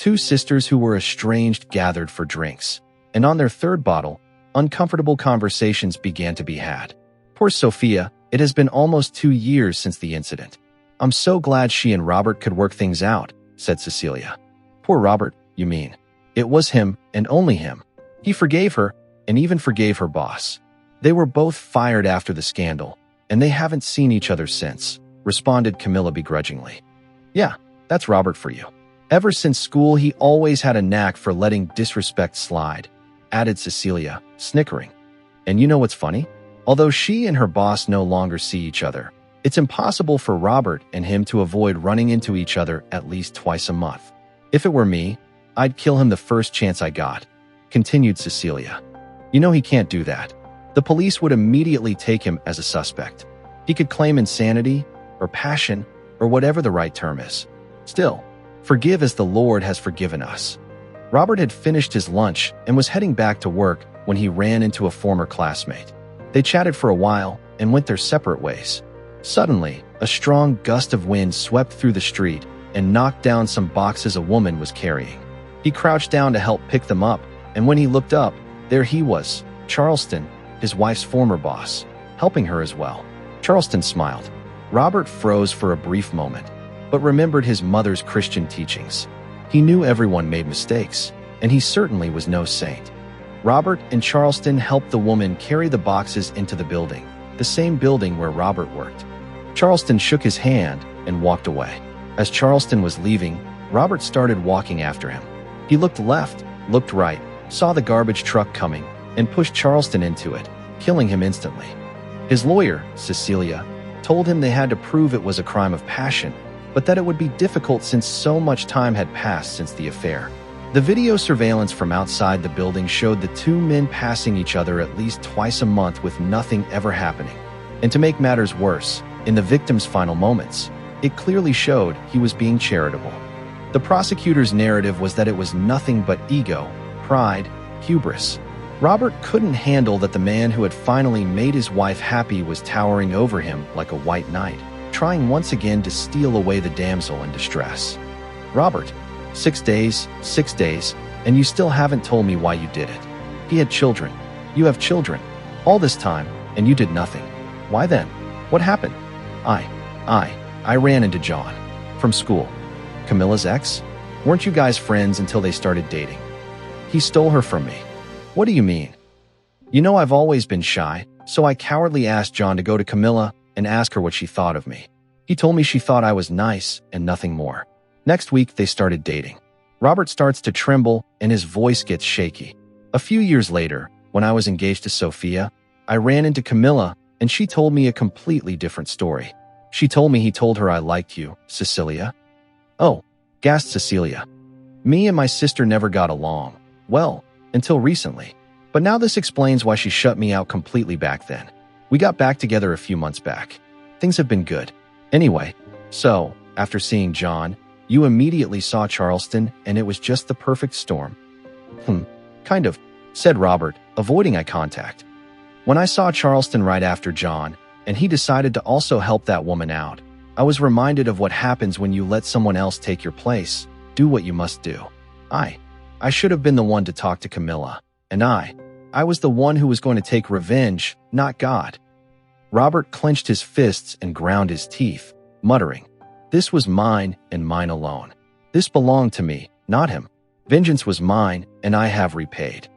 Two sisters who were estranged gathered for drinks, and on their third bottle, uncomfortable conversations began to be had. Poor Sophia, it has been almost 2 years since the incident. I'm so glad she and Robert could work things out, said Cecilia. Poor Robert, you mean? It was him, and only him. He forgave her, and even forgave her boss. They were both fired after the scandal, and they haven't seen each other since, responded Camilla begrudgingly. Yeah, that's Robert for you. Ever since school, he always had a knack for letting disrespect slide, added Cecilia, snickering. And you know what's funny? Although she and her boss no longer see each other, it's impossible for Robert and him to avoid running into each other at least twice a month. If it were me, I'd kill him the first chance I got, continued Cecilia. You know he can't do that. The police would immediately take him as a suspect. He could claim insanity, or passion, or whatever the right term is. Still, forgive as the Lord has forgiven us. Robert had finished his lunch and was heading back to work when he ran into a former classmate. They chatted for a while and went their separate ways. Suddenly, a strong gust of wind swept through the street and knocked down some boxes a woman was carrying. He crouched down to help pick them up, and when he looked up, there he was, Charleston, his wife's former boss, helping her as well. Charleston smiled. Robert froze for a brief moment, but remembered his mother's Christian teachings. He knew everyone made mistakes, and he certainly was no saint. Robert and Charleston helped the woman carry the boxes into the building, the same building where Robert worked. Charleston shook his hand and walked away. As Charleston was leaving, Robert started walking after him. He looked left, looked right, saw the garbage truck coming, and pushed Charleston into it, killing him instantly. His lawyer, Cecilia, told him they had to prove it was a crime of passion, but that it would be difficult since so much time had passed since the affair. The video surveillance from outside the building showed the two men passing each other at least twice a month with nothing ever happening. And to make matters worse, in the victim's final moments, it clearly showed he was being charitable. The prosecutor's narrative was that it was nothing but ego, pride, hubris. Robert couldn't handle that the man who had finally made his wife happy was towering over him like a white knight, trying once again to steal away the damsel in distress. Robert, 6 days, and you still haven't told me why you did it. He had children. You have children. All this time, and you did nothing. Why then? What happened? I ran into John. From school. Camilla's ex? Weren't you guys friends until they started dating? He stole her from me. What do you mean? You know I've always been shy, so I cowardly asked John to go to Camilla and ask her what she thought of me. He told me she thought I was nice and nothing more. Next week, they started dating. Robert starts to tremble and his voice gets shaky. A few years later, when I was engaged to Sophia, I ran into Camilla and she told me a completely different story. She told me he told her I liked you, Cecilia. Oh, gasped Cecilia. Me and my sister never got along. Well, until recently. But now this explains why she shut me out completely back then. We got back together a few months back. Things have been good. Anyway, so, after seeing John, you immediately saw Charleston and it was just the perfect storm. Kind of, said Robert, avoiding eye contact. When I saw Charleston right after John, and he decided to also help that woman out, I was reminded of what happens when you let someone else take your place, do what you must do. I should have been the one to talk to Camilla, and I was the one who was going to take revenge, not God. Robert clenched his fists and ground his teeth, muttering, "This was mine and mine alone. This belonged to me, not him. Vengeance was mine, and I have repaid."